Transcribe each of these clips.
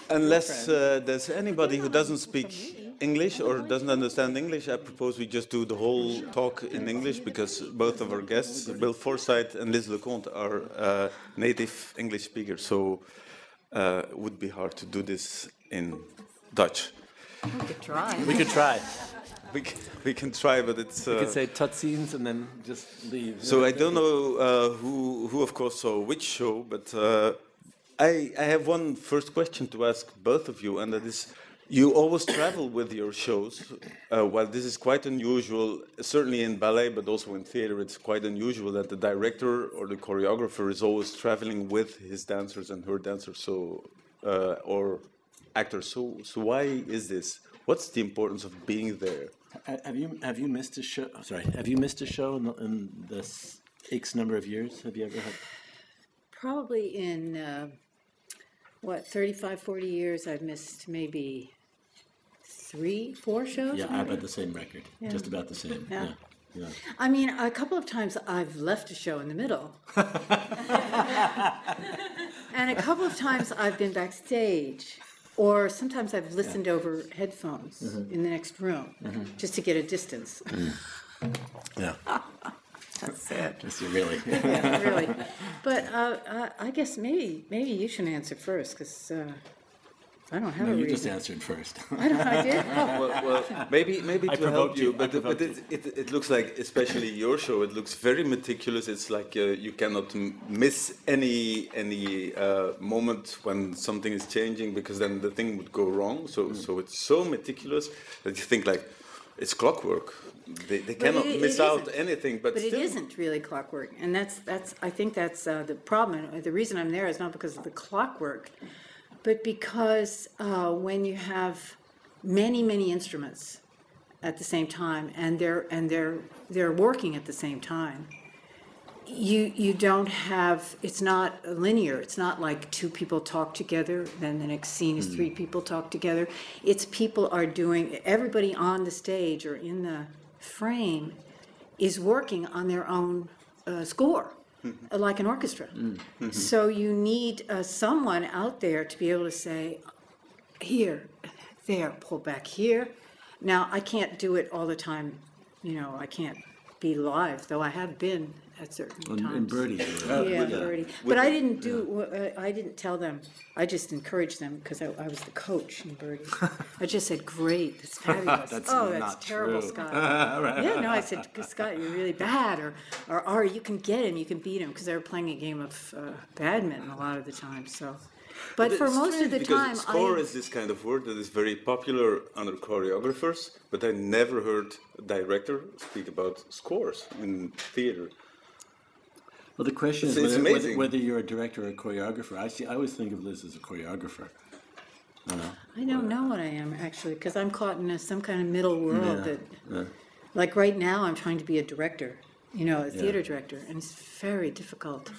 Unless there's anybody who doesn't speak English or doesn't understand English, I propose we just do the whole talk in English, because both of our guests, Bill Forsythe and LeCompte, are native English speakers, so it would be hard to do this in Dutch. We could try. We could try. We can try, but it's... We could say tutscenes and then just leave. So I don't know who of course saw which show, but I have one first question to ask both of you, and that is, you always travel with your shows. While this is quite unusual, certainly in ballet, but also in theater, it's quite unusual that the director or the choreographer is always traveling with his dancers and her dancers, so or actors. So why is this? What's the importance of being there? Have you missed a show? Sorry, have you missed a show in this X number of years? Have you ever had? Probably in 35, 40 years, I've missed maybe 3, 4 shows. Yeah, maybe? about the same record. Yeah. Just about the same. Yeah. Yeah. I mean, a couple of times I've left a show in the middle. And a couple of times I've been backstage. Or sometimes I've listened over headphones in the next room, just to get a distance. Yeah. That's sad. Just really. Yeah, really. But I guess maybe you should answer first, because I don't have a reason. You just answered first. I did? Oh. Well, maybe to help you, but it looks like, especially your show, it looks very meticulous. It's like you cannot miss any moment when something is changing, because then the thing would go wrong. So it's so meticulous that you think like it's clockwork. They cannot miss out anything. But it isn't really clockwork, and that's I think that's the problem. The reason I'm there is not because of the clockwork, but because when you have many instruments at the same time, and they're working at the same time, you don't have, it's not linear. It's not like 2 people talk together, then the next scene is 3 people talk together. It's people are doing, everybody on the stage or in the frame is working on their own score. Like an orchestra. So you need someone out there to be able to say, here, there, pull back here. Now, I can't do it all the time. I can't be live, though I have been at certain times. And Birdie. Birdie. But I didn't tell them. I just encouraged them, because I was the coach in Birdie. I just said, great, that's fabulous. That's terrible, true. Scott. Right. Yeah, no, I said, Scott, you're really bad. Or you can get him, you can beat him, because they were playing a game of badminton a lot of the time. So, but for most of the time, score is this kind of word that is very popular under choreographers, but I never heard a director speak about scores in theater. Well, the question is whether you're a director or a choreographer. I always think of Liz as a choreographer. I don't know what I am, actually, because I'm caught in some kind of middle world like right now I'm trying to be a director, a theater director, and it's very difficult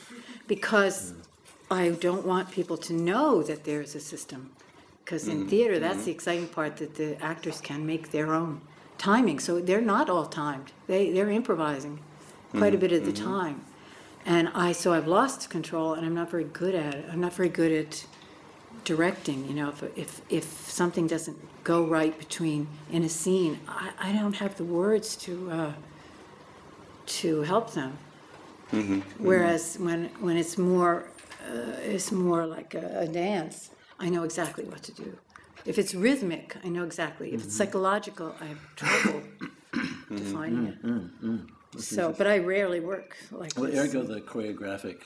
because I don't want people to know that there's a system, because in theater that's the exciting part, that the actors can make their own timing, so they're not all timed. They're improvising quite a bit of the time. And so I've lost control, and I'm not very good at it. I'm not very good at directing. If something doesn't go right in a scene, I don't have the words to help them. Whereas when it's more like a dance, I know exactly what to do. If it's rhythmic, I know exactly. If it's psychological, I have trouble defining it. So, but I rarely work like this. Well, ergo the choreographic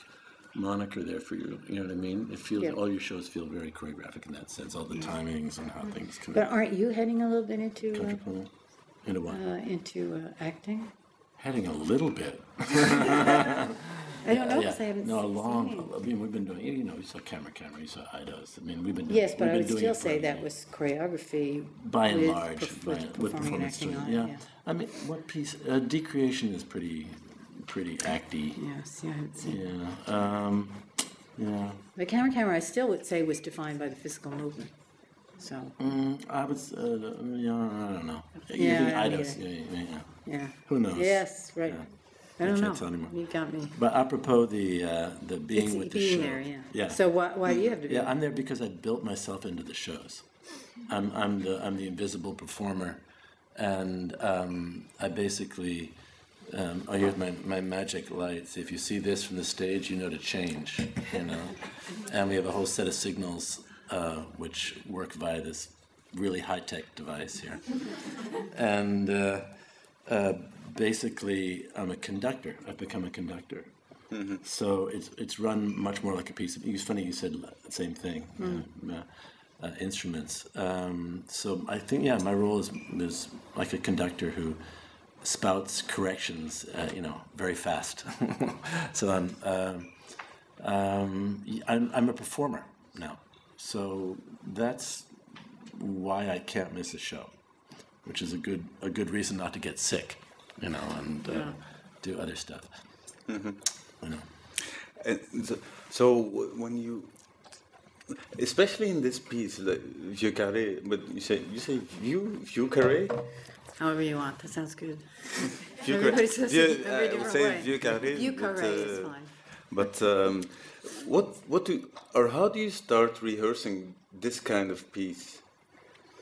moniker there for you. You know what I mean? It feels all your shows feel very choreographic in that sense. All the timings and how things connect. But aren't you heading a little bit into into what? Into acting? Heading a little bit. I don't know, because I haven't seen I mean, we've been doing, you saw Camera, you saw Idos. I mean, we've been doing. Yes, but I would still say that was choreography. By and large, with performance. Yeah. I mean, what piece? Decreation is pretty acty. Yes, I haven't seen it. Yeah. The Camera, I still would say, was defined by the physical movement. So. I would. I don't know. Yeah. Idos. Yeah. Who knows? Yes, right. Yeah. I don't know. Can't tell anymore. You got me. But apropos the being It's with the being show. there, yeah. Yeah. So why do you have to be Yeah, there? I'm there because I built myself into the shows. I'm the invisible performer, and I basically. Here's my magic lights. If you see this from the stage, you know to change. You know, and we have a whole set of signals which work via this really high-tech device here. And basically, I'm a conductor. I've become a conductor. Mm-hmm. So it's run much more like a piece of. It's funny you said the same thing. Instruments. So I think my role is like a conductor who spouts corrections, very fast. So I'm a performer now. So that's why I can't miss a show, which is a good reason not to get sick, and do other stuff. Mm-hmm. And so when you, especially in this piece, like vieux carré, but you say vieux carré. However you want. That sounds good. Vieux Everybody says it a very I would different say way. vieux carré. Vieux carré is fine. But how do you start rehearsing this kind of piece?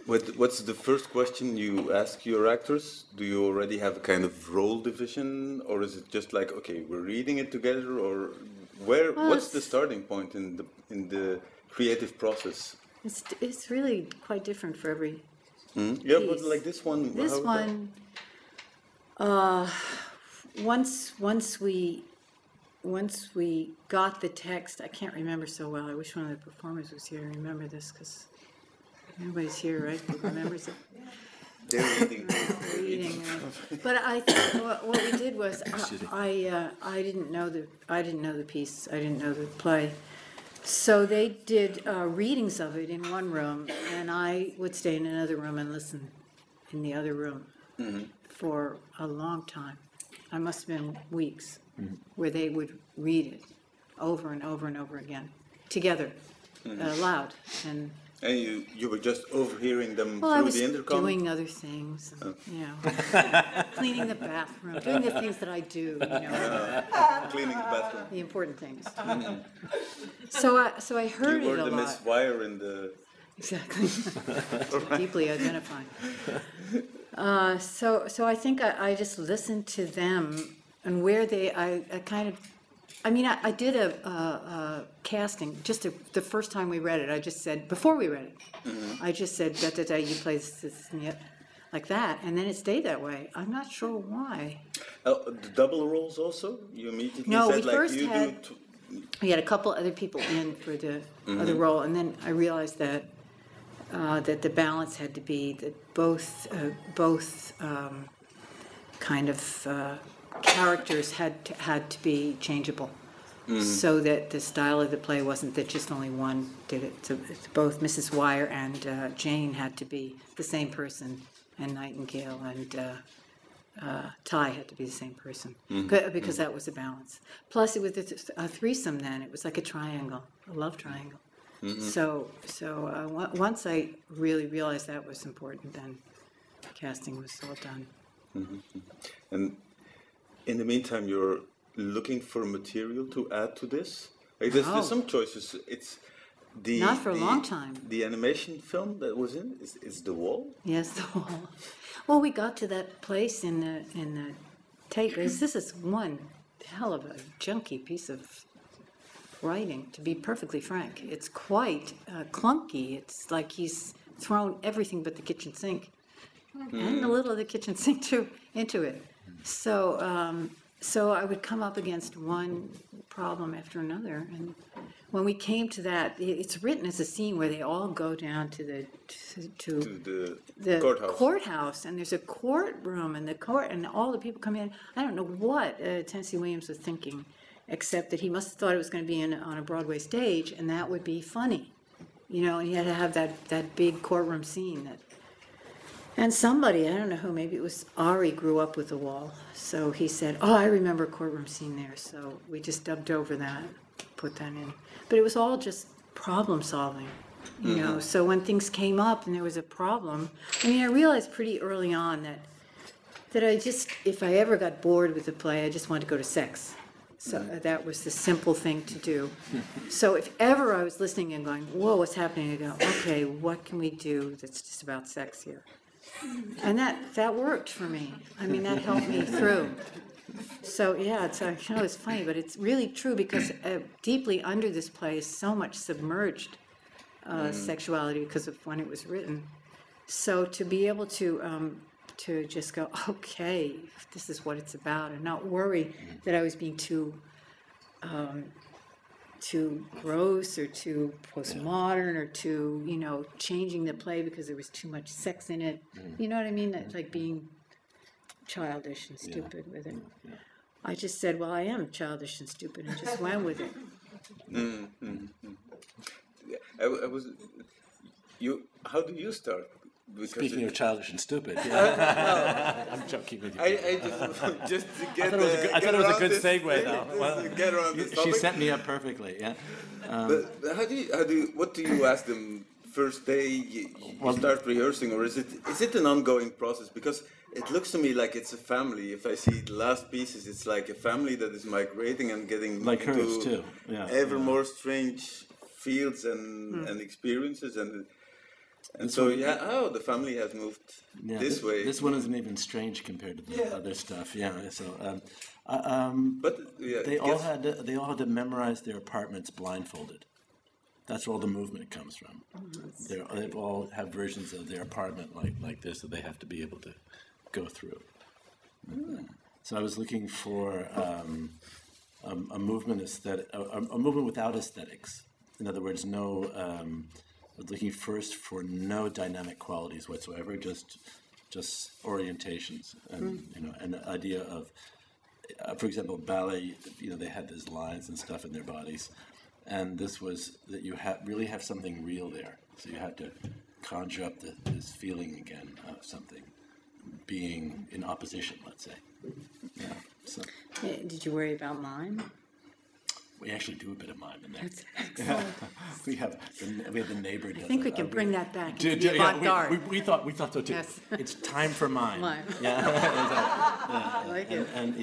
What's the first question you ask your actors? Do you already have a kind of role division, or is it just like, okay, we're reading it together, or what's the starting point in the creative process? It's really quite different for every. Yeah, but like this one. This one, once we got the text, I can't remember so well. I wish one of the performers was here to remember this, because nobody's here, right? Who remembers it? They're reading. Reading, right? But I think what we did was I didn't know the piece. I didn't know the play. So they did readings of it in one room, and I would stay in another room and listen in the other room for a long time. I must have been weeks, where they would read it over and over and over again, together, loud. And you were just overhearing them well, through I was the intercom? doing other things, and, cleaning the bathroom, doing the things that I do, Cleaning the bathroom. the important things. So I heard You were it a the lot. Miss Wire in the... Exactly. Deeply identifying. So I think I just listened to them and where I did a casting just the first time we read it. I just said, before we read it, I just said, da, you play this and yet, like that, and then it stayed that way. I'm not sure why. The double roles also? You immediately No, said we first had, do... we had a couple other people in for the other role, and then I realized that the balance had to be that both kind of characters had to be changeable, so that the style of the play wasn't that just only one did it. So both Mrs. Wire and Jane had to be the same person, and Nightingale and Ty had to be the same person, because that was a balance. Plus, it was a threesome then. It was like a triangle, a love triangle. So once I really realized that was important, then casting was all done. And in the meantime, you're looking for material to add to this? Like there's some choices. It's Not for a long time. The animation film that was in is The Wall? Yes, The Wall. Well, we got to that place in the tape. This is one hell of a junky piece of writing, to be perfectly frank. It's quite clunky. It's like he's thrown everything but the kitchen sink, and a little of the kitchen sink too, into it. So I would come up against one problem after another, and when we came to that, it's written as a scene where they all go down to the courthouse, and there's a courtroom, and and all the people come in. I don't know what Tennessee Williams was thinking, except that he must have thought it was going to be on a Broadway stage, and that would be funny, and he had to have that big courtroom scene. And somebody, I don't know who, maybe it was Ari, grew up with The Wall, so he said, I remember a courtroom scene there, so we just dubbed over that, put that in. But it was all just problem solving, so when things came up and there was a problem, I realized pretty early on that if I ever got bored with the play, I just wanted to go to sex. So that was the simple thing to do. So if ever I was listening and going, whoa, what's happening? I go, okay, what can we do that's just about sex here? And that worked for me. I mean, that helped me through. So yeah, it's funny, but it's really true because deeply under this play is so much submerged sexuality because of when it was written. So to be able to just go, okay, this is what it's about, and not worry that I was being too gross or too postmodern or too, changing the play because there was too much sex in it. You know what I mean? That's like being childish and stupid with it. I just said, well, I am childish and stupid, and just went with it. How do you start? Because Speaking of childish and stupid, I'm joking with you. I just to get. I thought it was a good segue, though. Well, get around this topic. She set me up perfectly. Yeah. But what do you ask them first day you start rehearsing, or is it an ongoing process? Because it looks to me like it's a family. If I see the last pieces, it's like a family that is migrating and getting like into hers too. Yeah. ever more strange fields and experiences and so the family has moved this way. This one isn't even strange compared to the other stuff. Yeah. So, they all had to memorize their apartments blindfolded. That's where all the movement comes from. They all have versions of their apartment like this that they have to be able to go through. So I was looking for a movement aesthetic, a movement without aesthetics. In other words, no. I was looking first for no dynamic qualities whatsoever, just orientations, and an idea of, for example, ballet. They had these lines and stuff in their bodies, and this was that you really have something real there. So you had to conjure up this feeling again of something being in opposition, let's say. Yeah. So. Did you worry about mime? We actually do a bit of mime in there. That's excellent. we have the neighbor. I think we can bring that back. We thought so too. Yes. It's time for mime. Mime. Yeah. I like it. And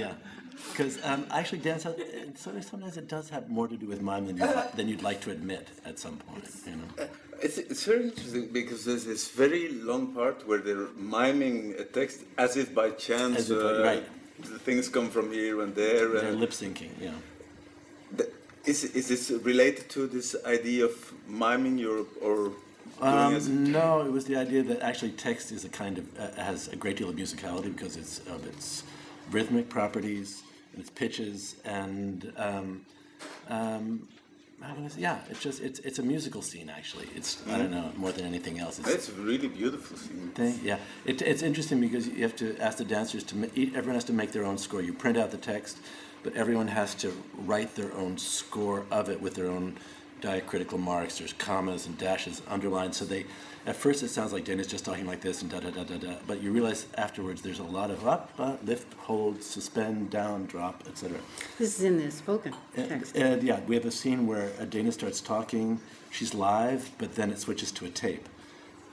because actually dance, sometimes it does have more to do with mime than you'd like to admit at some point. It's very interesting because there's this very long part where they're miming a text as if by chance. Right. The things come from here and there. They're lip syncing. Yeah. Is this related to this idea of miming or? No, it was the idea that actually text is a kind of has a great deal of musicality because it's of its rhythmic properties and its pitches and it's a musical scene actually. It's I don't know more than anything else. It's a really beautiful scene. It's interesting because you have to ask the dancers everyone has to make their own score. You print out the text. But everyone has to write their own score of it with their own diacritical marks. There's commas and dashes, underlines. So at first it sounds like Dana's just talking like this and da da da da da. But you realize afterwards there's a lot of up, lift, hold, suspend, down, drop, etc. This is in the spoken text. We have a scene where Dana starts talking. She's live, but then it switches to a tape,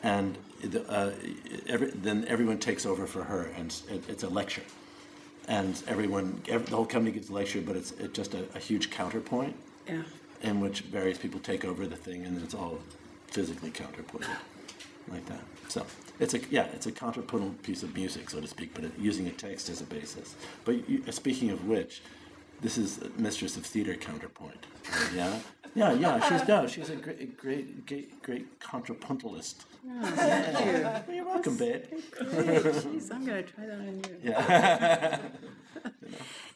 and then everyone takes over for her, and it's a lecture. And the whole company gets a lecture, but it's just a huge counterpoint in which various people take over the thing, and it's all physically counterpointed like that. So it's a contrapuntal piece of music, so to speak, but using a text as a basis. But speaking of which, this is Mistress of Theater counterpoint. She's a great contrapuntalist. Oh, thank you. You're welcome, babe. Jeez, I'm going to try that on you.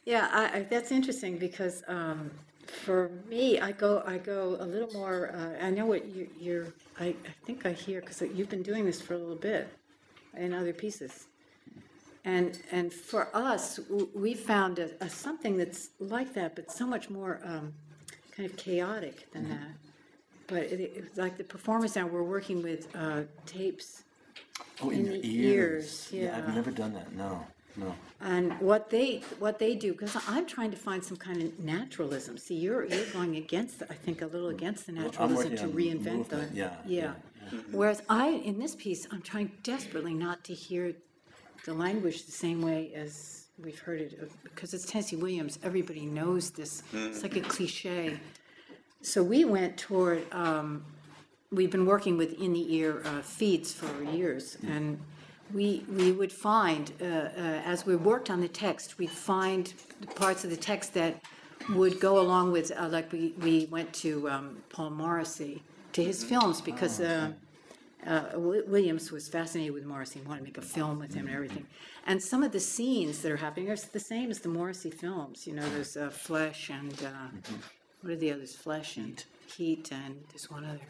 Yeah. That's interesting because for me, I go a little more. I know what you're. I think I hear because you've been doing this for a little bit in other pieces, and for us, we found something that's like that, but so much more kind of chaotic than that. But it's like the performance now, we're working with tapes in the ears. Yeah. I've never done that. No. And what they do, because I'm trying to find some kind of naturalism. See, you're going against, I think, a little against the naturalism to reinvent the. Yeah. Whereas in this piece, I'm trying desperately not to hear the language the same way as we've heard it, because it's Tennessee Williams. Everybody knows this. It's like a cliche. So we went toward. We've been working with in-the-ear feeds for years, and we would find as we worked on the text, we'd find the parts of the text that would go along with, like we went to Paul Morrissey, to his films, because Williams was fascinated with Morrissey and wanted to make a film with him and everything. And some of the scenes that are happening are the same as the Morrissey films. You know, there's Flesh and, what are the others? Flesh and Heat, and there's one other.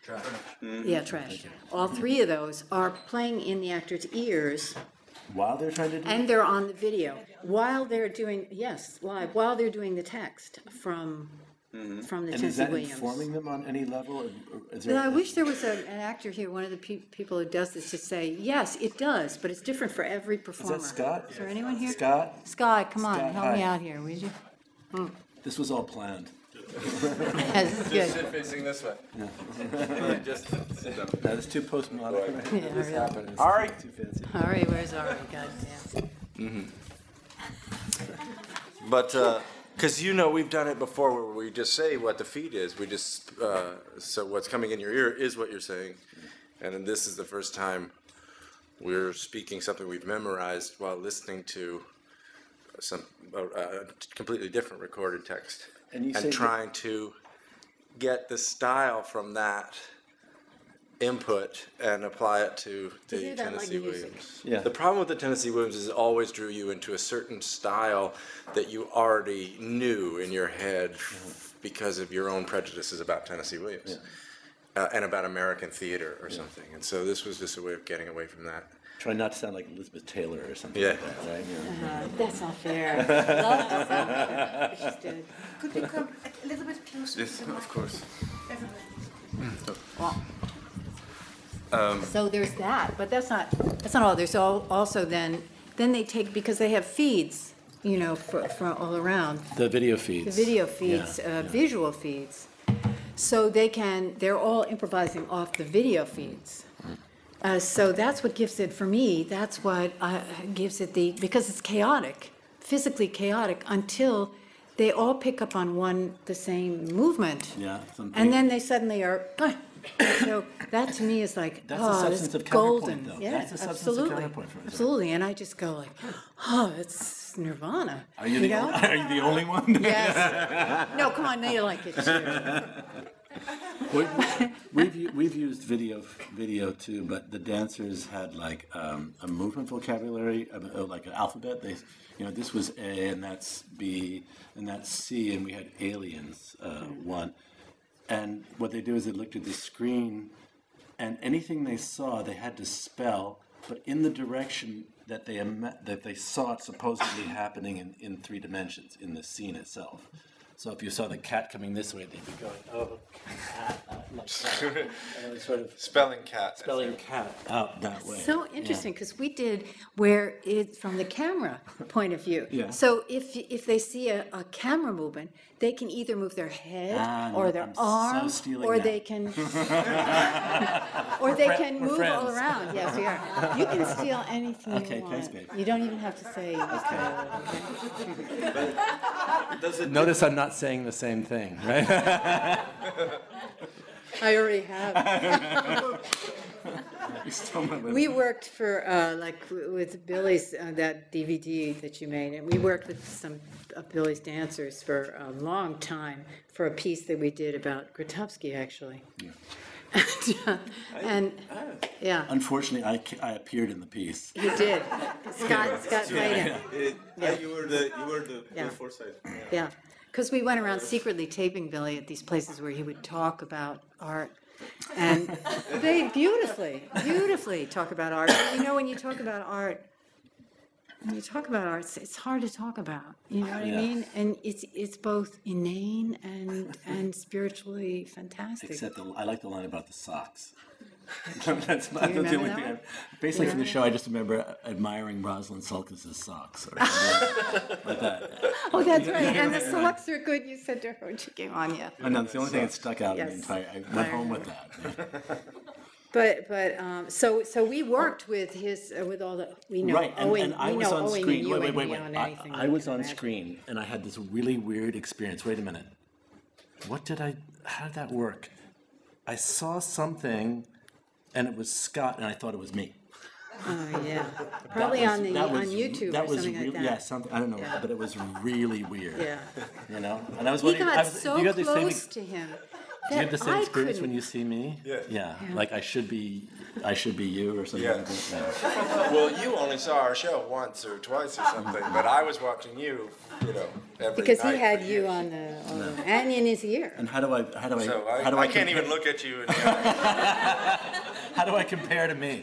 Trash. Yeah, Trash. All three of those are playing in the actor's ears. While they're trying to do And they're on the video while they're doing, live, while they're doing the text from the and Tennessee is that Williams. informing them on any level? Or is But there I wish there was an actor here, one of the people who does this, to say, yes, it does, but it's different for every performer. Is that Scott? Is there anyone here? Scott? Scott, come on, Scott, help me hi. out here, would you? This was all planned. Yes, Just good. sit facing this way. Just sit down. That is too postmodern. Right? Yeah, This really. happened. It's Ari. too fancy. All right, where's Ari? Goddamn. But, because we've done it before where we just say what the feed is. We just, so what's coming in your ear is what you're saying. And then this is the first time we're speaking something we've memorized while listening to some completely different recorded text. And you say And trying to get the style from that input and apply it to the hear that like Tennessee music. Williams. Yeah. The problem with the Tennessee Williams is it always drew you into a certain style that you already knew in your head because of your own prejudices about Tennessee Williams and about American theater or something. And so this was just a way of getting away from that. Try not to sound like Elizabeth Taylor or something Yeah. like that, right? Yeah. That's not fair. Love to say that, but she's dead. Could you come a little bit closer? Yes, to the of course. microphone? So there's that, but that's not all. There's also then they take, because they have feeds, for all around. The video feeds. The video feeds, visual feeds. So they're all improvising off the video feeds. So that's what gives it, for me, that's what gives it because it's chaotic, physically chaotic, until they all pick up on the same movement. Yeah. And then they suddenly are, so that to me is like, That's the this substance of golden. counterpoint, though. Yeah, That's the substance of absolutely. counterpoint for us. Absolutely. And I just go like, it's Nirvana. Are you the only one? Yes. No, come on, they like it too. We've used video too, but the dancers had like a movement vocabulary, like an alphabet. This was A, and that's B, and that's C, and we had aliens one. And what they do is they looked at the screen, and anything they saw they had to spell, but in the direction that they saw it supposedly happening in 3 dimensions in the scene itself. So if you saw the cat coming this way, they'd be going, oh, cat, like that. And it was sort of Spelling cat. spelling cat out that way. So interesting, because we did where it's from the camera point of view. Yeah. So if they see a camera movement, they can either move their head or their I'm so arm, stealing or that. they can, or they can we're move all friends. around. Yes, we are. You can steal anything Okay, you want. thanks, babe. You don't even have to say. Does it Notice I'm not saying the same thing, right? I already have. We worked for, with Billy's, that DVD that you made, and we worked with some of Billy's dancers for a long time for a piece that we did about Grotowski, actually. And Unfortunately, I appeared in the piece. he did. Scott played him. You were the Yeah. Forsythe. Yeah, because we went around secretly taping Billy at these places where he would talk about art. And they beautifully talk about art. But when you talk about art, it's hard to talk about. You know what I mean? And it's both inane and spiritually fantastic. Except I like the line about the socks. That's Do you remember the only that thing. one? Basically, from the show, I just remember admiring Rosalind Sulkas's socks or something like that. Oh, that's right. And the socks are good. You said to her when she came on, yeah. I know, it's the only thing that stuck out in the Yes. entire. I went home with that. So we worked with his with all the we know Right, Owen, and I we was know on Owen screen. and you Wait. and anything I you was can on imagine. screen, and I had this really weird experience. Wait a minute. How did that work? I saw something, and it was Scott, and I thought it was me. Oh yeah, probably on YouTube or something like that. Yeah, something, I don't know, Yeah. but it was really weird. Yeah. You know? And I was He wondering, got do so you have the same close to him. Do you have the same I experience couldn't- when you see me? Yeah. Yeah. Like I should be you or something Yeah. like that. Yeah. Well, you only saw our show once or twice or something, but I was watching you, every Because he night had for you years. on the and in his ear. And how do I So I can't even look at you. How do I compare to me?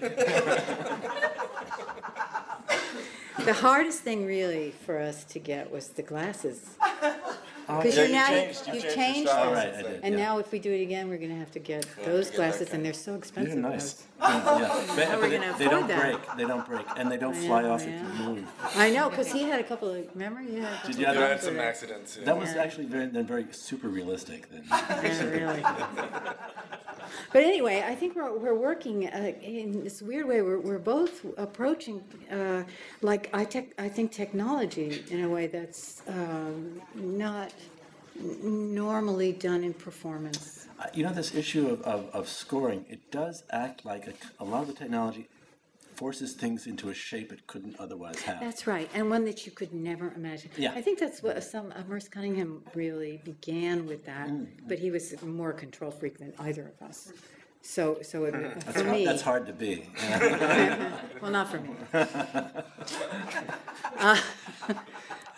The hardest thing really for us to get was the glasses. Because Yeah, you've your changed style. them. Right, I did. And yeah. now if we do it again, we're going to have to get those get that glasses, kind. and they're so These expensive. are nice. those. Yeah. we're But gonna they afford don't that. break. They don't break, and they don't I fly know, off yeah. if you move. I know, because he had a couple of, remember? You had a couple you of have You that? had some that- accidents. Yeah. That was Yeah. actually very super realistic. Then. Yeah, really. But anyway, I think we're working in this weird way. We're both approaching like I think technology in a way that's not normally done in performance. You know, this issue of scoring, it does act like a lot of the technology forces things into a shape it couldn't otherwise have. That's right, and one that you could never imagine. Yeah. I think that's what Merce Cunningham really began with that, but he was more control freak than either of us. So it, for me, That's hard to be. well, not for me.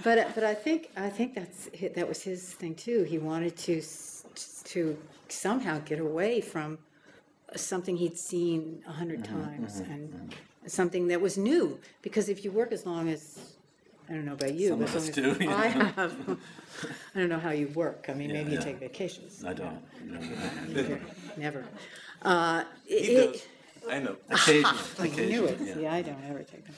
But I think that was his thing too. He wanted to somehow get away from something he'd seen 100 times and something that was new. Because if you work as long as, I don't know about you, Some but of as us long as do, yeah. I have, I don't know how you work. I mean, maybe you yeah. take vacations. I don't. Never. He does. I know. Occasionally. You knew it. yeah. See, I don't ever take them.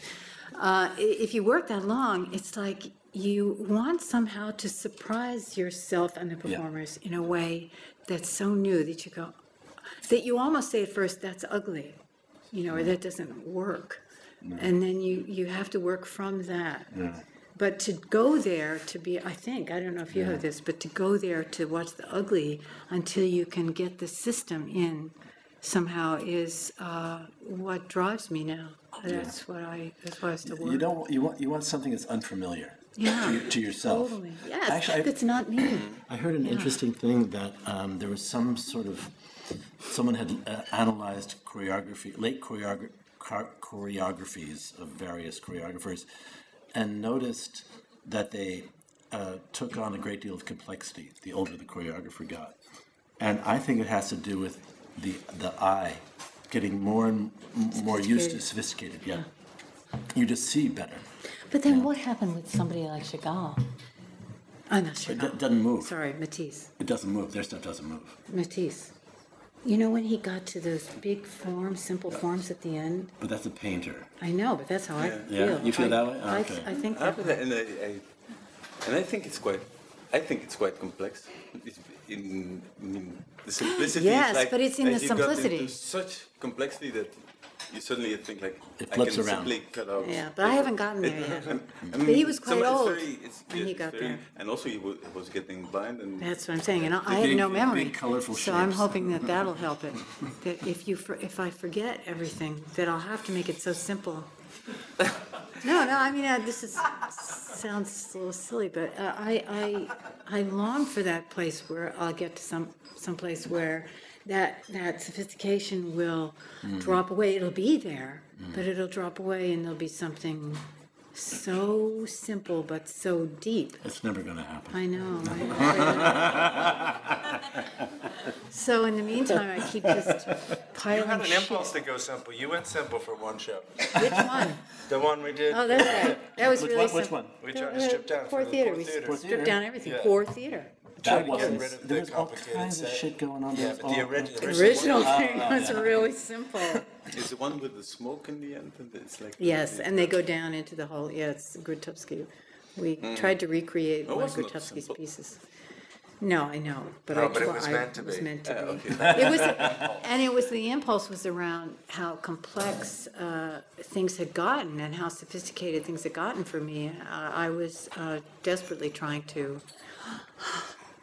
If you work that long, it's like you want somehow to surprise yourself and the performers in a way that's so new that you go, that you almost say at first, that's ugly, or that doesn't work. And then you have to work from that. But to go there to be, I don't know if you have this, but to go there to watch the ugly until you can get the system in somehow is what drives me now. That's why I still work. You want something that's unfamiliar. Yeah, To yourself. Totally. Yes, Actually, that's not me. I heard an interesting thing that there was someone had analyzed late choreographies of various choreographers, and noticed that they took on a great deal of complexity the older the choreographer got. And I think it has to do with the eye getting more and more used to sophisticated. Yeah. You just see better. But then what happened with somebody like Chagall? I'm not sure. It doesn't move. Sorry, Matisse. It doesn't move. Their stuff doesn't move. Matisse. When he got to those big forms, simple forms at the end, But that's a painter. I know, but that's how I Yeah, feel. you feel that way? I Okay. think I that have way. that, and I think it's quite complex. It's in the simplicity. Yes, is like, but it's in the you got simplicity. into such complexity that you suddenly think like It I flips can around. simply cut out. Yeah, but I haven't gotten there yet. I But he was some- quite it's old very- when he got there. And also he was getting blind and. That's what I'm saying, and I big- have no big memory. colorful So I'm shapes. hoping that that'll help it. That if I forget everything, that I'll have to make it so simple. No, I mean, sounds a little silly, but I long for that place where I'll get to some place where that sophistication will drop away. It'll be there, but it'll drop away, and there'll be something so simple but so deep. It's never going to happen. I know. So in the meantime, I keep just You piling had an shit. impulse to go simple. You went simple for one show. Which one? The one we did. Oh, that's right. That was really Which simple. one? We tried to strip down Poor for the theater. poor We theater. stripped down everything. Yeah. Poor theater. Try That to get wasn't. rid of There the was all complicated kinds of set. shit going on. Yeah, There but was the all- original. Thing was really simple. Is the one with the smoke in the end? And it's like Yes, and they go down into the whole. Yeah, it's Grotowski. We tried to recreate That one of was not Grotowski's simple. pieces. No, I know, but No, I but it try- was meant to It was be. meant to be. It was, and it was, the impulse was around how complex things had gotten and how sophisticated things had gotten for me. I was desperately trying to,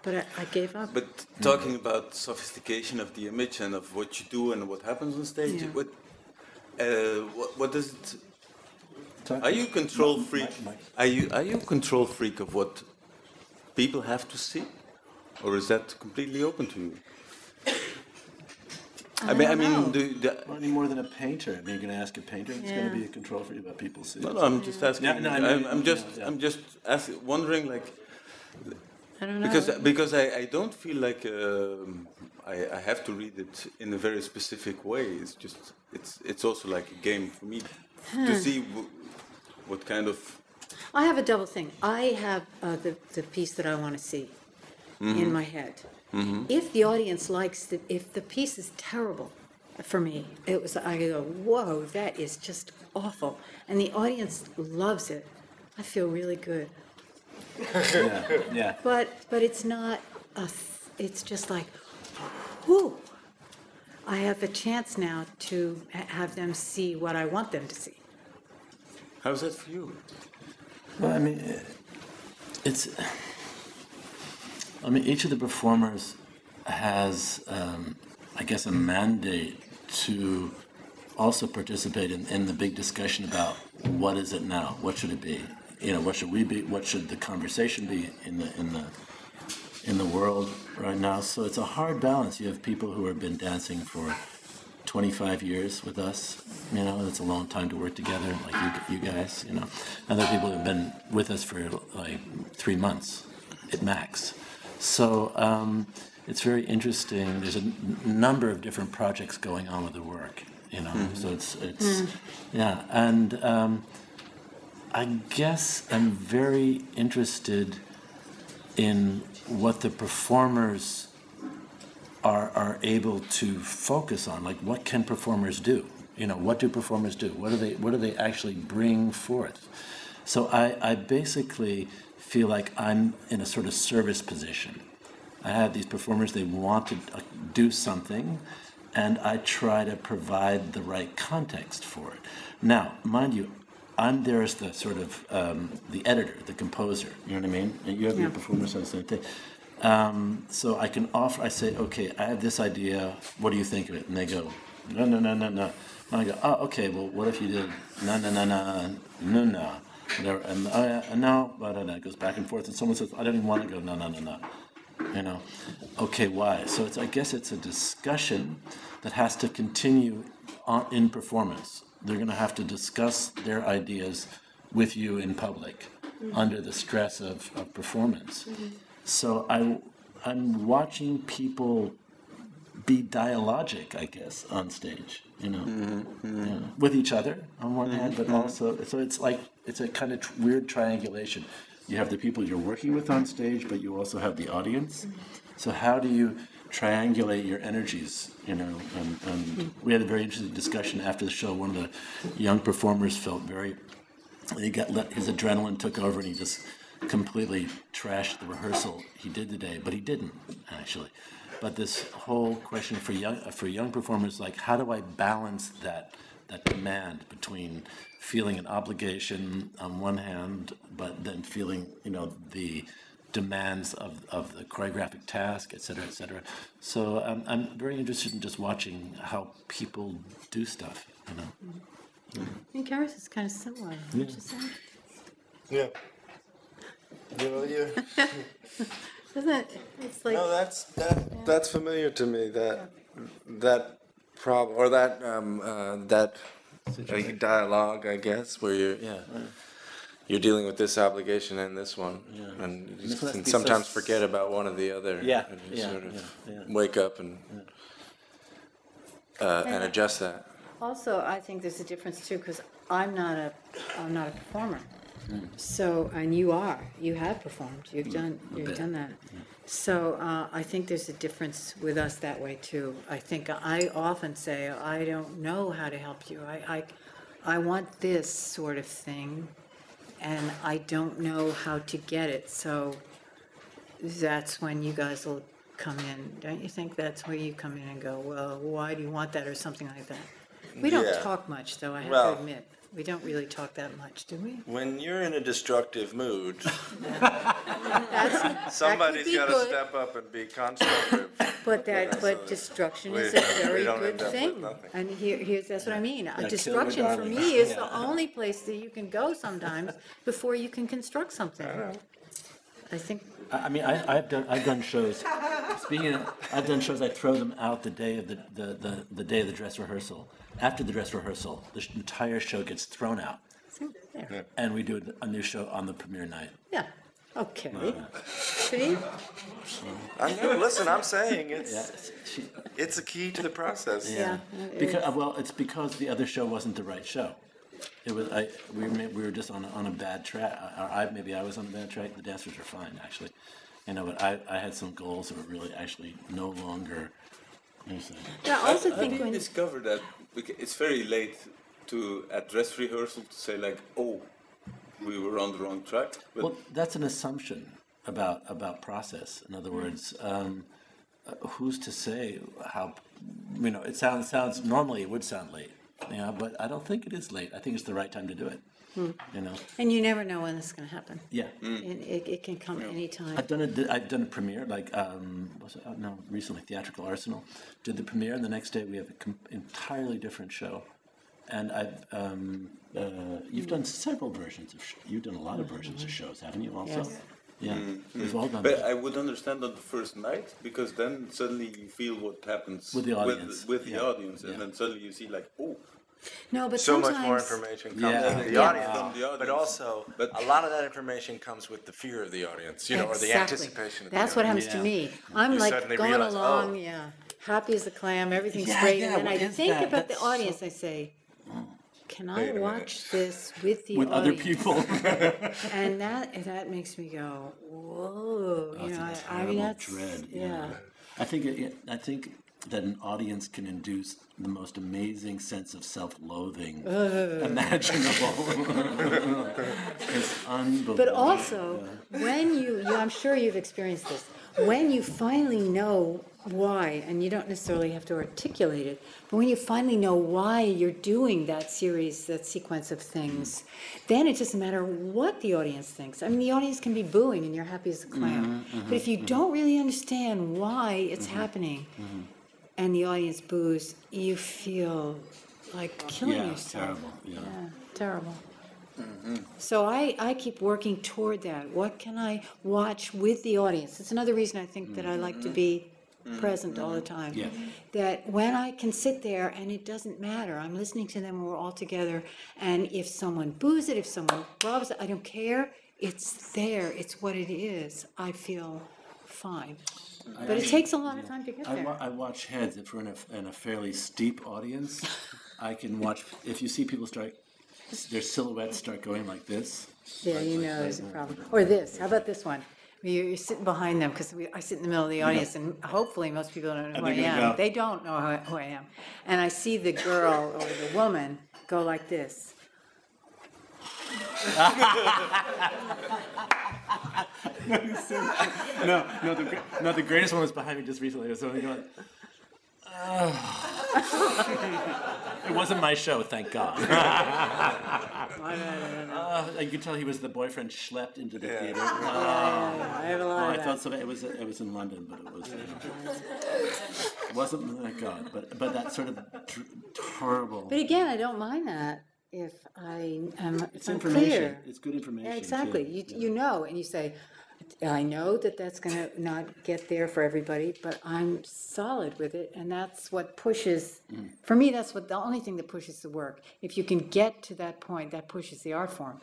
but I gave up. But talking about sophistication of the image and of what you do and what happens on stage, Yeah. what does it? Are you control freak? Are you control freak of what people have to see, or is that completely open to you? I don't mean, know. Well, any more than a painter. I mean, you're going to ask a painter, it's going to Yeah. be a control for you about people see. no, I'm just asking. Yeah, no, I mean, I'm just wondering, like, I don't know. because I don't feel like I have to read it in a very specific way. It's just it's also like a game for me to see what kind of. I have a double thing. I have the piece that I want to see in my head. If the audience likes it, if the piece is terrible for me, I go, whoa, that is just awful. And the audience loves it. I feel really good. Yeah. But it's not, it's just like, whoo. I have a chance now to have them see what I want them to see. How's that for you? Well, I mean, each of the performers has, I guess, a mandate to also participate in the big discussion about what is it now, what should it be, what should we be, what should the conversation be in the world right now. So it's a hard balance. You have people who have been dancing for 25 years with us, it's a long time to work together, like you guys, and there are people who've been with us for like 3 months at max. So it's very interesting. There's a number of different projects going on with the work, so it's and I guess I'm very interested in what the performers are able to focus on. Like, what can performers do? What do performers do? What do they actually bring forth? So I basically feel like I'm in a sort of service position. I have these performers, they want to do something, and I try to provide the right context for it. Now, mind you, I'm there as the sort of the editor, the composer, you know what I mean? And you have your performers on the same thing. So I can offer, I say, okay, I have this idea, what do you think of it? And they go, no. And I go, oh, okay, well, what if you did no. Whatever. And no, blah, blah, blah. It goes back and forth, and someone says, I don't even want to go, no. Okay, why? So I guess it's a discussion that has to continue in performance. They're going to have to discuss their ideas with you in public under the stress of performance. So I'm watching people be dialogic, I guess, on stage, with each other on one hand, but also, so it's a kind of weird triangulation. You have the people you're working with on stage, but you also have the audience. So how do you triangulate your energies, and we had a very interesting discussion after the show. One of the young performers felt his adrenaline took over, and he just completely trashed the rehearsal he did today, but he didn't actually. But this whole question for young performers, like, how do I balance that demand between feeling an obligation on one hand, but then feeling the demands of the choreographic task, et cetera. So I'm very interested in just watching how people do stuff. I think Karis is kind of similar. Wouldn't you say? Yeah. Isn't it? It's like, No, that's familiar to me. That problem or that dialogue, I guess, where you're dealing with this obligation and this one, and you can sometimes forget about one or the other. And you sort of wake up and adjust that. also, I think there's a difference too, because I'm not a performer. So, and you have performed, you've done that. So I think there's a difference with us that way too. I think I often say, I don't know how to help you. I want this sort of thing, and I don't know how to get it. So that's when you guys will come in. Don't you think that's where you come in and go, well, why do you want that, or something like that? We don't Yeah. talk much, though, I have Well- to admit. We don't really talk that much, do we? When you're in a destructive mood, That somebody's could be got to good. step up and be constructive. But destruction is we- a we very don't good end up with thing. nothing. And here's, that's what I mean. kill Destruction your for darling. me is Yeah. the only place that you can go sometimes before you can construct something. I think, I mean, I've done shows. Speaking of, I've done shows. I throw them out the day of the day of the dress rehearsal. After the dress rehearsal, the entire show gets thrown out, there. and we do a new show on the premiere night. Yeah, okay. See? Listen, I'm saying Yeah, it's a key to the process. Yeah. Because it's because the other show wasn't the right show. It was we were just on a bad track. Maybe I was on a bad track. The dancers were fine actually, but I had some goals that were really actually no longer. Yeah, I also I think did when, discover that it's very late at dress rehearsal to say like, oh, we were on the wrong track. But Well, that's an assumption about process. In other words, who's to say how? It sounds normally it would sound late, but I don't think it is late. I think it's the right time to do it. and you never know when this is going to happen. Yeah. And it can come anytime. I've done a premiere recently Theatrical Arsenal did the premiere, and the next day we have an entirely different show. And you've done several versions of you've done a lot of versions of shows, haven't you? Also, Yes. yeah, we've all done But that. I would understand on the first night, because then suddenly you feel what happens With the audience. with the Yeah. audience, and Yeah. then suddenly you see like, oh, No, but So sometimes. much more information comes Yeah. from the Yeah. audience, From the but audience. also But- a lot of that information comes with the fear of the audience, or the Exactly. anticipation. Of That's the what audience. happens to me. I'm You like suddenly going realize, along, oh. yeah, happy as a clam, everything's Yeah, great, yeah, and then what I is think that? about the That's so- audience. I say, can I Wait a watch this with the With audience? other people. And that makes me go, whoa. Oh, it's a I terrible mean, that's dread. yeah. I think that an audience can induce the most amazing sense of self-loathing imaginable. It's unbelievable. But also, when I'm sure you've experienced this, when you finally know why, and you don't necessarily have to articulate it, but when you finally know why you're doing that series, that sequence of things, then it doesn't matter what the audience thinks. I mean, the audience can be booing and you're happy as a clam. But if you don't really understand why it's happening, and the audience boos, you feel like killing Yeah, yourself. terrible. Yeah. Terrible. So I keep working toward that. What can I watch with the audience? It's another reason I think that I like to be present all the time. Yeah. That when I can sit there and it doesn't matter, I'm listening to them, we're all together, and if someone boos it, if someone robs it, I don't care. It's there. It's what it is. I feel fine. But it takes a lot of time to get there. I watch heads. If we're in a fairly steep audience, I can watch. If you see people their silhouettes start going like this. Yeah, you know there's a problem. Or this. How about this one? You're sitting behind them, because I sit in the middle of the audience, and hopefully most people don't know who I they're am. gonna go. They don't know who I am. And I see the girl or the woman go like this. No, the greatest one was behind me just recently. It was something going. It wasn't my show, thank God. You could tell he was the boyfriend schlepped into the theater. I have a lot I of that. felt so bad. It was in London, but it was. It wasn't. Thank God, but that sort of horrible. But again, I don't mind that if I'm It's I'm information. clear. It's good information. Yeah, exactly. too. You know, and you say, I know that that's going to not get there for everybody, but I'm solid with it, and that's what pushes. For me, that's the only thing that pushes the work. If you can get to that point, that pushes the art form,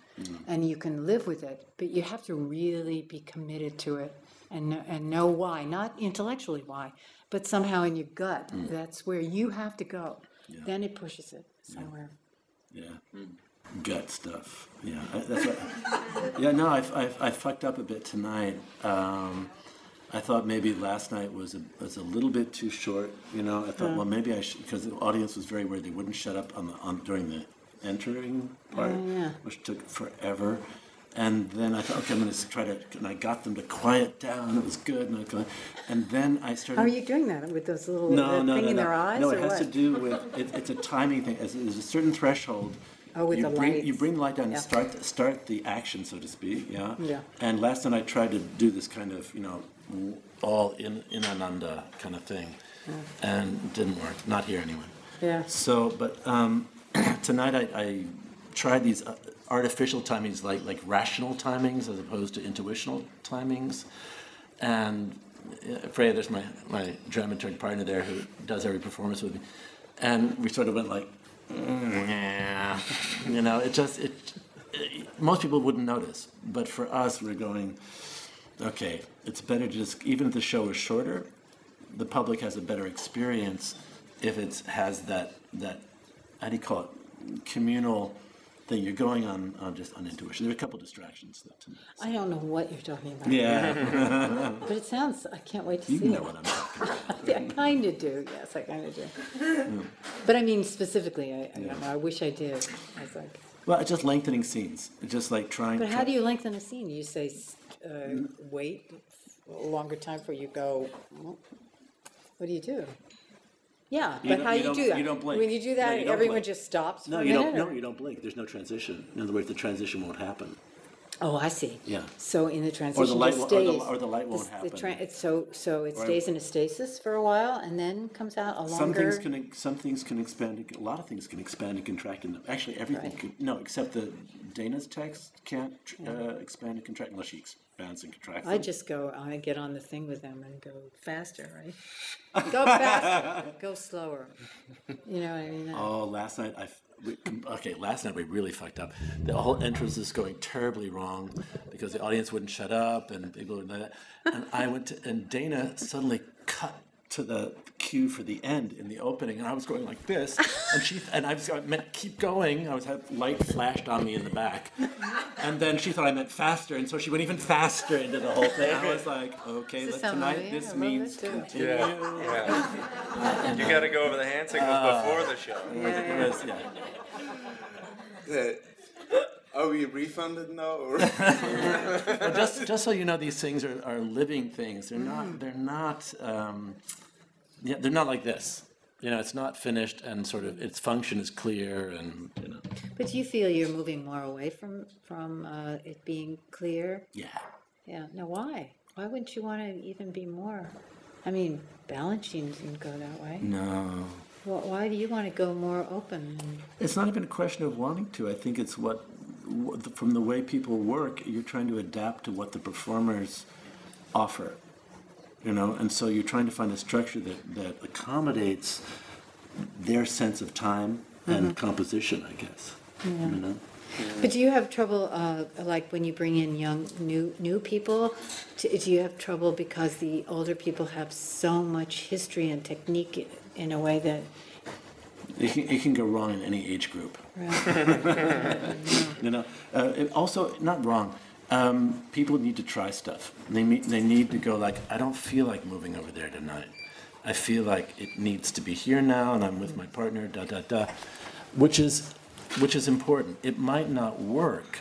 and you can live with it. But you have to really be committed to it, and know why, not intellectually why, but somehow in your gut. That's where you have to go. Yeah. Then it pushes it somewhere. Yeah. Gut stuff. Yeah. That's what. Yeah. No, I fucked up a bit tonight. I thought maybe last night was a little bit too short. I thought, well, maybe I should, because the audience was very weird. They wouldn't shut up during the entering part, yeah. which took forever. And then I thought, okay, I'm going to try to, and I got them to quiet down. It was good. And then I started. How are you doing that? With those little thing in their eyes? No, or it has what? to do with, it's a timing thing. There's a certain threshold. Oh, with the lights. You bring the light down Yeah. and start the action, so to speak, yeah? Yeah. And last night I tried to do this kind of, all in ananda kind of thing. And it didn't work, not here anyway. Yeah. So, but tonight I tried these artificial timings, like rational timings as opposed to intuitional timings. And Freya, there's my dramaturg partner there who does every performance with me. And we sort of went like, yeah, most people wouldn't notice. But for us, we're going, okay, it's better to just, even if the show is shorter, the public has a better experience if it has that how do you call it, communal thing. You're going on intuition. There are a couple distractions though tonight. I don't know what you're talking about. Yeah. But it sounds, I can't wait to see You know it. what I'm talking about. I kind of do, yes, I kind of do. But I mean, specifically, I don't know, I wish I did. I was like, Well, it's just lengthening scenes. It's just like trying but how do you lengthen a scene? You say, wait a longer time before you go, well, what do you do? Yeah, You but don't- how you you don't- do that? you don't blink. When you do No, that, you don't everyone blink. just stops No, for a you minute? don't. or- No, you don't blink. There's no transition. In other words, the transition won't happen. Oh, I see. Yeah. So in the transition, light just won't- or the- stays. or the light won't the happen. So it stays in a stasis for a while and then comes out a Some longer. things can expand. A lot of things can expand and contract. Actually, everything Right. can. No, except the Dana's text can't expand and contract unless she expands and contracts. I just I get on the thing with them and go faster, right? Go faster, go slower. You know what I mean? Oh, last night last night we really fucked up. The whole entrance is going terribly wrong because the audience wouldn't shut up and people would that. And and Dana suddenly cut to the cue for the end in the opening, and I was going like this, and I meant keep going. I had light flashed on me in the back, and then she thought I meant faster, and so she went even faster into the whole thing. I was like, okay, This is tonight somebody, this I love means it too. continue. Yeah. You got to go over the hand signals before the show. Yes, yeah. Are we refunded now? Or? Well, just so you know, these things are living things. They're not like this. It's not finished and sort of its function is clear and. But do you feel you're moving more away from it being clear? Yeah. Yeah. Now, why? Why wouldn't you want to even be more? I mean, Balanchine didn't go that way. No. Well, why do you want to go more open? It's not even a question of wanting to. I think it's from the way people work, you're trying to adapt to what the performers offer. And so you're trying to find a structure that accommodates their sense of time and composition, I guess. Yeah. But do you have trouble, like when you bring in new people? Do you have trouble because the older people have so much history and technique in a way that? It can go wrong in any age group. Right. Also, not wrong. People need to try stuff. They need to go like, I don't feel like moving over there tonight. I feel like it needs to be here now, and I'm with my partner. Which is important. It might not work,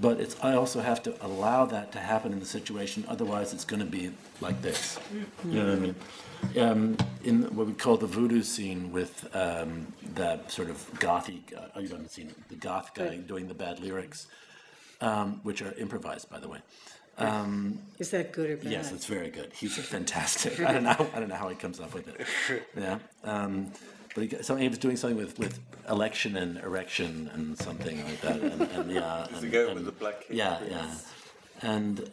but I also have to allow that to happen in the situation. Otherwise, it's going to be like this. You know what I mean? In what we call the voodoo scene with that sort of gothy, you haven't seen it, the goth guy doing the bad lyrics, which are improvised, by the way. Is that good or bad? Yes, it's very good. He's fantastic. I don't know how he comes up with it. Yeah. But he was doing something with election and erection and something like that. And yeah. The guy with the black hair. Yeah. And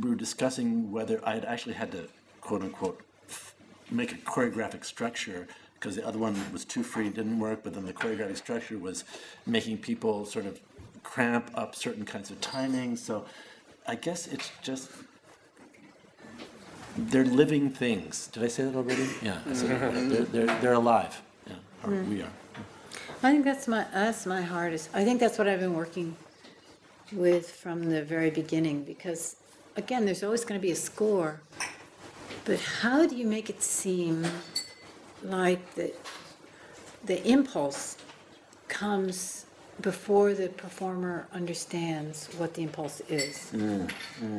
we were discussing whether I had actually had to, quote unquote, make a choreographic structure because the other one was too free, didn't work, but then the choreographic structure was making people sort of cramp up certain kinds of timings. So I guess it's just, they're living things. Did I say that already? Yeah, I said that. They're alive. Yeah, or we are. I think that's my hardest. I think that's what I've been working with from the very beginning because, again, there's always going to be a score, but how do you make it seem like the impulse comes before the performer understands what the impulse is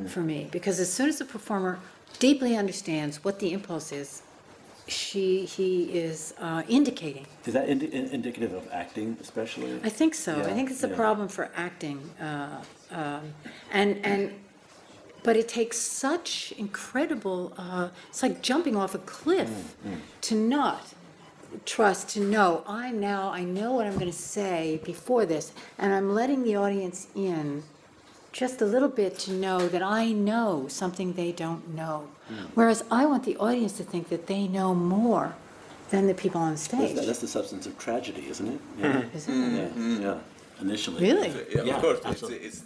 for me. Because as soon as the performer deeply understands what the impulse is, he is indicating. Is that indicative of acting, especially? I think so. Yeah, I think it's a yeah. problem for acting. But it takes such incredible, it's like jumping off a cliff to not trust, to know, I know what I'm going to say before this, and I'm letting the audience in just a little bit to know that I know something they don't know. Whereas I want the audience to think that they know more than the people on stage. That's the substance of tragedy, isn't it? Yeah. Isn't it? Yeah. Initially. Really? Yeah, Yeah, of course. absolutely. It's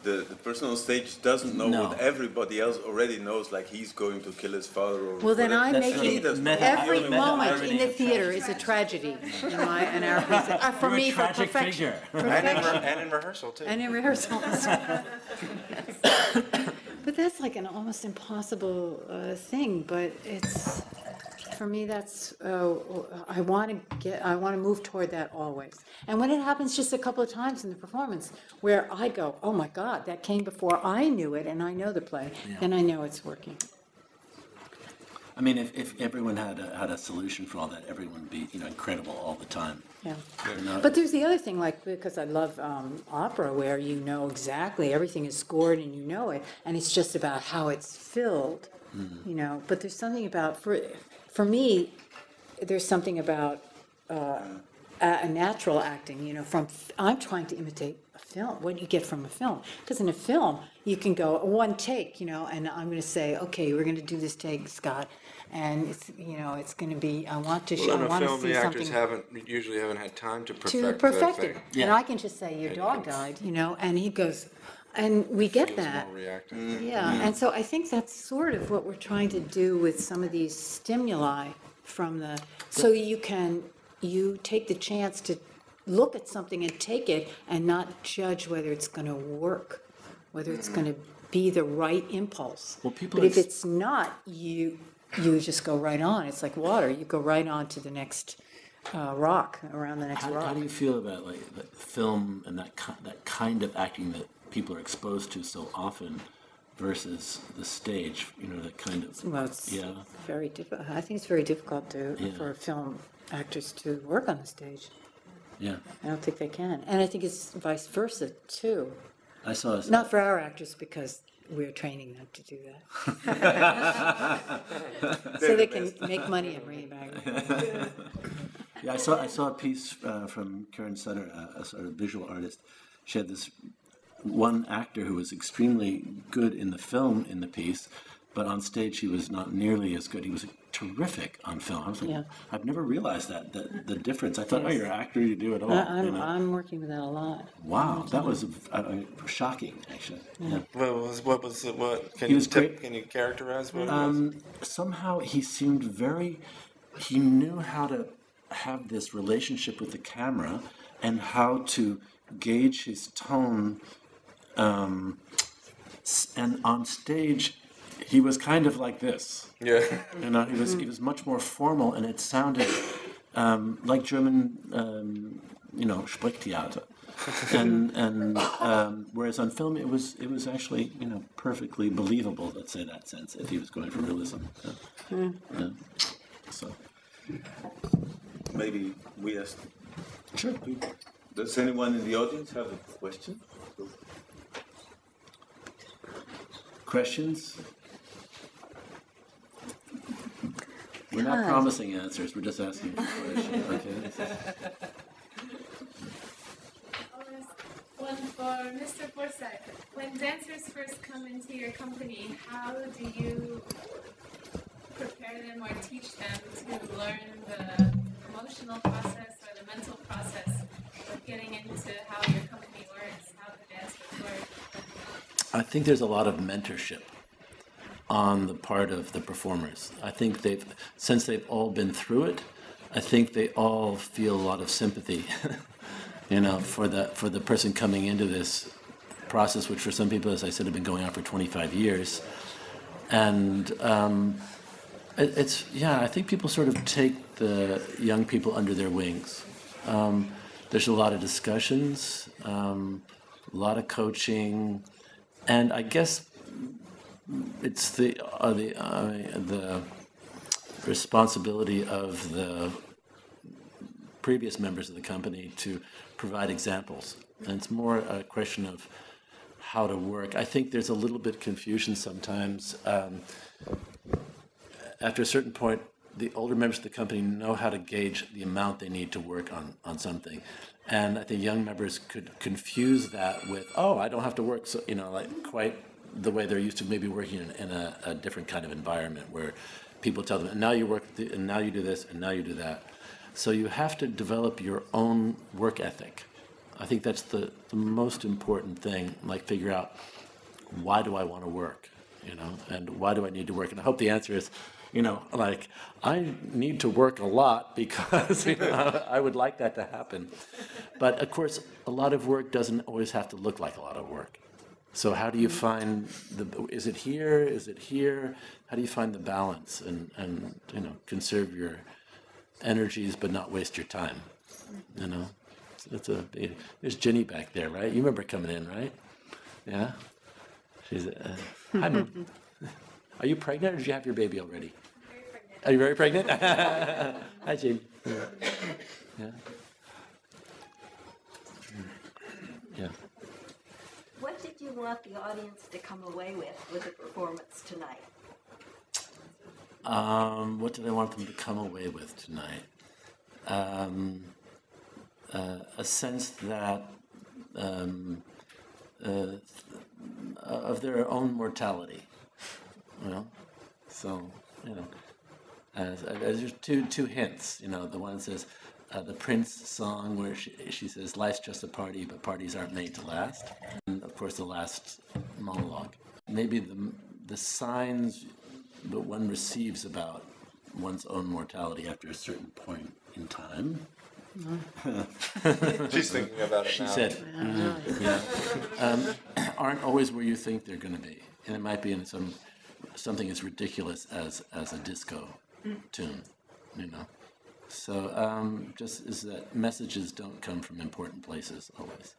the person on stage doesn't know No. what everybody else already knows, like he's going to kill his father or Well, then whatever. I'm That's making He doesn't know. every Meta moment irony in the of theater is a tragedy in our piece. For You're me, a for tragic perfection. figure. And in rehearsal too. And in rehearsals. But that's like an almost impossible thing, but it's, for me, that's, I want to move toward that always. And when it happens just a couple of times in the performance, where I go, oh my God, that came before I knew it and I know the play, then I know it's working. I mean, if everyone had a solution for all that, everyone would be incredible all the time. Yeah. You know? But there's the other thing, like, because I love opera, where you know exactly, everything is scored and you know it, and it's just about how it's filled, But there's something about, for me, there's something about a natural acting, I'm trying to imitate a film, what you get from a film. Because in a film, you can go one take, and I'm going to say, okay, we're going to do this take, Scott, and it's going to be, I want to Well, in a see film, the actors something usually haven't had time to perfect, to perfect the it. thing. And I can just say, your dog died, and he goes, and we get Feels that. more reactive. Yeah, and so I think that's sort of what we're trying to do with some of these stimuli from so you take the chance to look at something and take it and not judge whether it's going to work, whether it's going to be the right impulse. Well, people But if ex- it's not, you just go right on. It's like water. You go right on to the next rock, around the next rock. How do you feel about the film and that kind of acting that people are exposed to so often versus the stage? That kind of. Well, it's Yeah. very difficult. I think it's very difficult Yeah. for film actors to work on the stage. Yeah. I don't think they can. And I think it's vice versa, too. I saw. Not for our actors, because we're training them to do that. So they can make money and bring it back. Yeah, I saw a piece from Karen Sutter, a sort of visual artist. She had this one actor who was extremely good in the film in the piece, but on stage he was not nearly as good. He was terrific on film. I was like, Yeah. I've never realized the difference. I thought, oh, you're an actor, you do it all. I'm working with that a lot. Wow, that was shocking, actually. Yeah. What can He was great. Can you characterize what it was? Somehow he seemed he knew how to have this relationship with the camera and how to gauge his tone. And on stage, he was kind of like this. Yeah. He was much more formal, and it sounded like German, Sprechtheater. And whereas on film, it was actually perfectly believable. Let's say that sense if he was going for realism. Yeah. So Maybe we ask. sure. Does anyone in the audience have a question? Questions? We're not promising answers. We're just asking for questions. Okay. One for Mr. Forsythe. When dancers first come into your company, how do you prepare them or teach them to learn the emotional process or the mental process of getting into how your company works, how the dancers work? I think there's a lot of mentorship on the part of the performers. I think since they've all been through it, I think they all feel a lot of sympathy, for the person coming into this process, which for some people, as I said, have been going on for 25 years. And I think people sort of take the young people under their wings. there's a lot of discussions, a lot of coaching, and I guess it's the responsibility of the previous members of the company to provide examples. And it's more a question of how to work. I think there's a little bit confusion sometimes. After a certain point, the older members of the company know how to gauge the amount they need to work on something. And I think young members could confuse that with, oh, I don't have to work, so, like quite the way they're used to maybe working in a different kind of environment where people tell them, and now you work, and now you do this, and now you do that. So you have to develop your own work ethic. I think that's the most important thing, like figure out, why do I want to work, and why do I need to work? And I hope the answer is, like, I need to work a lot because I would like that to happen. But of course, a lot of work doesn't always have to look like a lot of work. So how do you find is it here? Is it here? How do you find the balance and conserve your energies but not waste your time? There's Jenny back there, right? You remember coming in, right? Yeah? She's hi, Mom. Are you pregnant, or did you have your baby already? Very pregnant. Are you very pregnant? Hi, Jamie. Yeah. Yeah. What did you want the audience to come away with the performance tonight? What did I want them to come away with tonight? A sense that of their own mortality. So as there's two hints. The one says the Prince song where she says life's just a party, but parties aren't made to last, and of course the last monologue. Maybe the signs that one receives about one's own mortality after a certain point in time. She's thinking about it She now. said, aren't always where you think they're going to be, and it might be in something as ridiculous as a disco tune, So just is that messages don't come from important places always,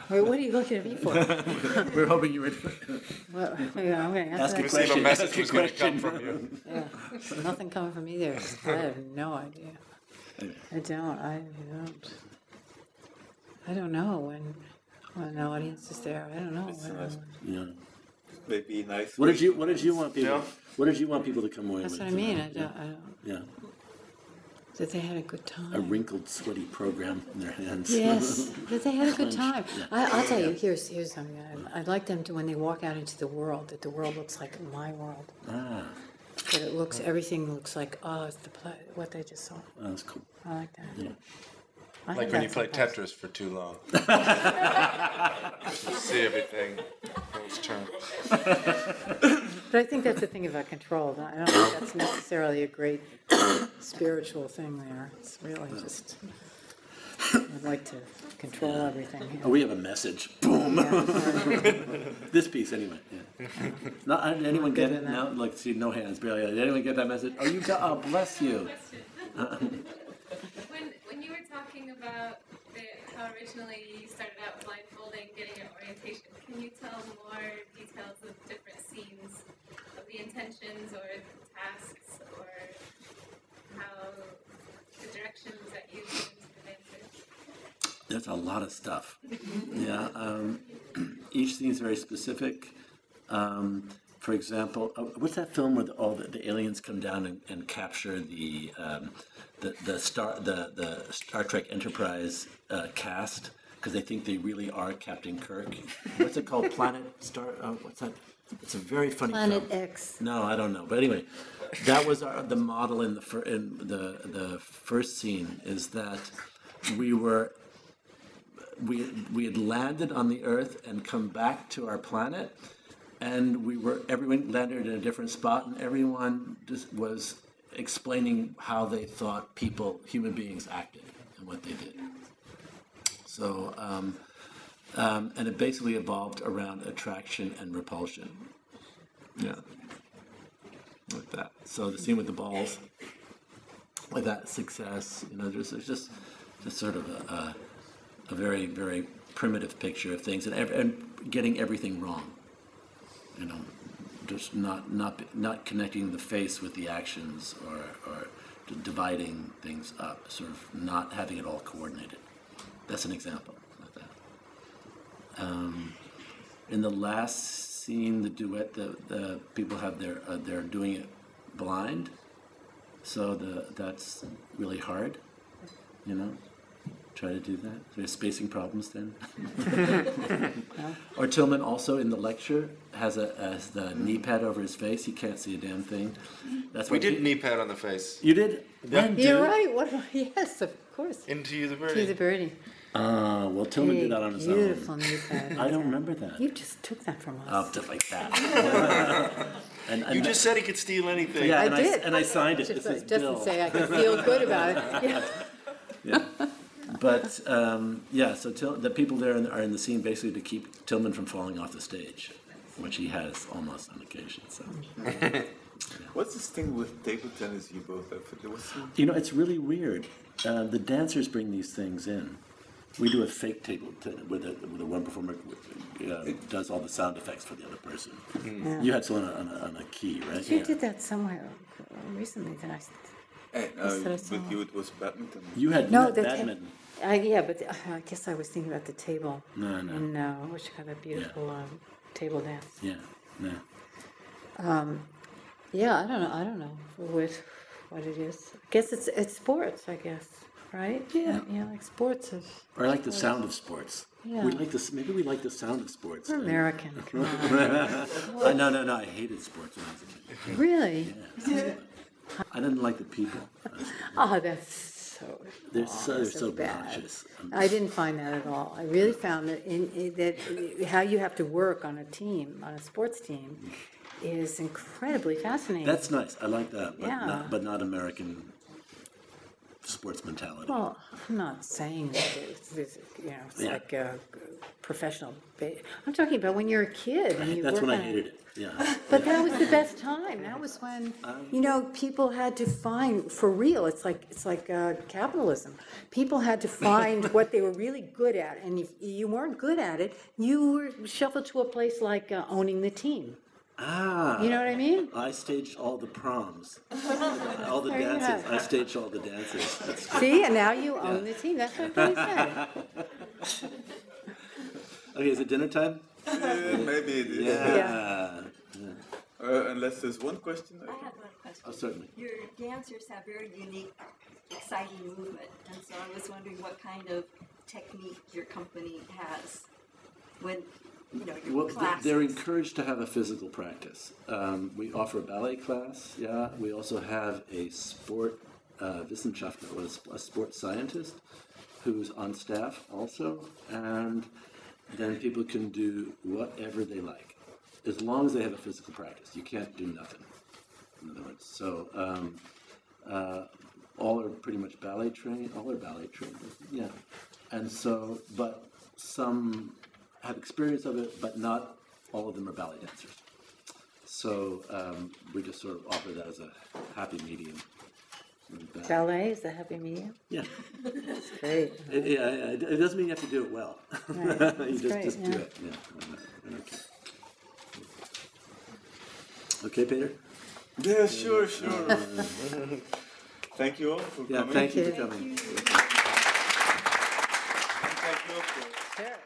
What are you looking at me for? We're hoping you would Well, I'm going to ask answer a that. See if a question. message was going to come from you. Yeah, nothing coming from either. I have no idea. I don't. I don't know when the audience is there. I don't know. Yeah. Maybe nice. What did you want people? Yeah. What did you want people to come away That's with? what I mean. I tonight? don't. Yeah. That they had a good A time. wrinkled, sweaty program in their hands. Yes, that they had a good time. Yeah. I'll tell you. Here's something. I'd like them to, when they walk out into the world, that the world looks like my world. Ah, That everything looks like, it's what they just saw. that's cool. I like that. Yeah. I Like have when you that play sometimes. Tetris for too long. You see everything. Those terms. But I think that's the thing about control. I don't think that's necessarily a great spiritual thing there. It's really just, I'd like to control everything. Oh, we have a message. Boom. Yeah. This piece, anyway. Yeah. Not, did anyone get good it in that. now? Like, see, no hands. Barely. Did anyone get that message? Oh, you got. Oh, bless you. When you were talking about how originally you started out blindfolding, getting your orientation, can you tell more details of different scenes, of the intentions or the tasks, or how the directions that you gave to the dancers? There's a lot of stuff. Yeah. Each scene is very specific. For example, what's that film where all the aliens come down and capture the Star Trek Enterprise cast because they think they really are Captain Kirk? What's it called? Planet Star? What's that? It's a very funny Planet film. X. No, I don't know. But anyway, that was the model in the first scene. Is that we had landed on the Earth and come back to our planet. And everyone landed in a different spot, and everyone just was explaining how they thought human beings acted and what they did. So, and it basically evolved around attraction and repulsion. Yeah. Like that. So the scene with the balls, with that success, there's just sort of a very, very primitive picture of things, and getting everything wrong. Just not connecting the face with the actions, or dividing things up, sort of not having it all coordinated. That's an example of that. In the last scene, the duet, the people have they're doing it blind, so that's really hard. Try to do that. There's spacing problems then. Or Tillman also in the lecture has the knee pad over his face. He can't see a damn thing. That's We did knee pad on the face. You did? When, You're dude? right. What? Yes, of course. Into the birdie. To the birdie. Well, Tillman did that on his Beautiful own. knee pad. I don't remember that. You just took that from us. Oh, just like that. and You just said he could steal anything. yeah, I and did. I signed it. Just, This is just Bill. to say I can feel good about it. Yeah. Yeah. But so the people there are in the scene basically to keep Tillman from falling off the stage, which he has almost on occasion. So. What's this thing with table tennis you both have? It's really weird. The dancers bring these things in. We do a fake table tennis where the one performer does all the sound effects for the other person. Yeah. You had someone on a key, right? You did that somewhere recently that With you it was badminton. You had badminton. Yeah, but I guess I was thinking about the table. No. And I wish I had that beautiful table dance. Yeah, no. Yeah, I don't know what it is. I guess it's sports, I guess, right? Yeah. Like sports is. Or I like the sound of sports. Yeah. We like this. Maybe we like the sound of sports. We're American. Come on. No. I hated sports when I was a kid. Really? Yeah. I didn't like the people. Oh, that's so. They're so bad. obnoxious. I didn't find that at all. I really found that that how you have to work on a team, on a sports team, is incredibly fascinating. That's nice. I like that, but Yeah. not American sports mentality. Well, I'm not saying that it's like a professional. I'm talking about when you're a kid and you That's work when I on hated it. Yeah. But that was the best time. That was when people had to find for real. It's like capitalism. People had to find what they were really good at, and if you weren't good at it, you were shuffled to a place like owning the team. You know what I mean? I staged all the proms, all the There you dances. have I staged all the dances. That's good. See, and now you own the team. That's what I'm trying to say. Okay, is it dinner time? Maybe it is. Yeah. Unless there's one question. I have one question. Oh, certainly. Your dancers have very unique, exciting movement, and so I was wondering what kind of technique your company has when, your Well, classes. they're encouraged to have a physical practice. We offer a ballet class, We also have a sport Wissenschaftler, a sports scientist, who's on staff also, and then people can do whatever they like, as long as they have a physical practice. You can't do nothing, in other words. So all are pretty much ballet trained, yeah. And so, but some have experience of it, but not all of them are ballet dancers. So we just sort of offer that as a happy medium. Ballet is the happy medium. Yeah. That's great. It doesn't mean you have to do it well. Right. You That's just great, do it. Yeah. Okay, Peter? Yeah, sure. Thank you all for coming. Thank you for coming. Thank you all for Sure.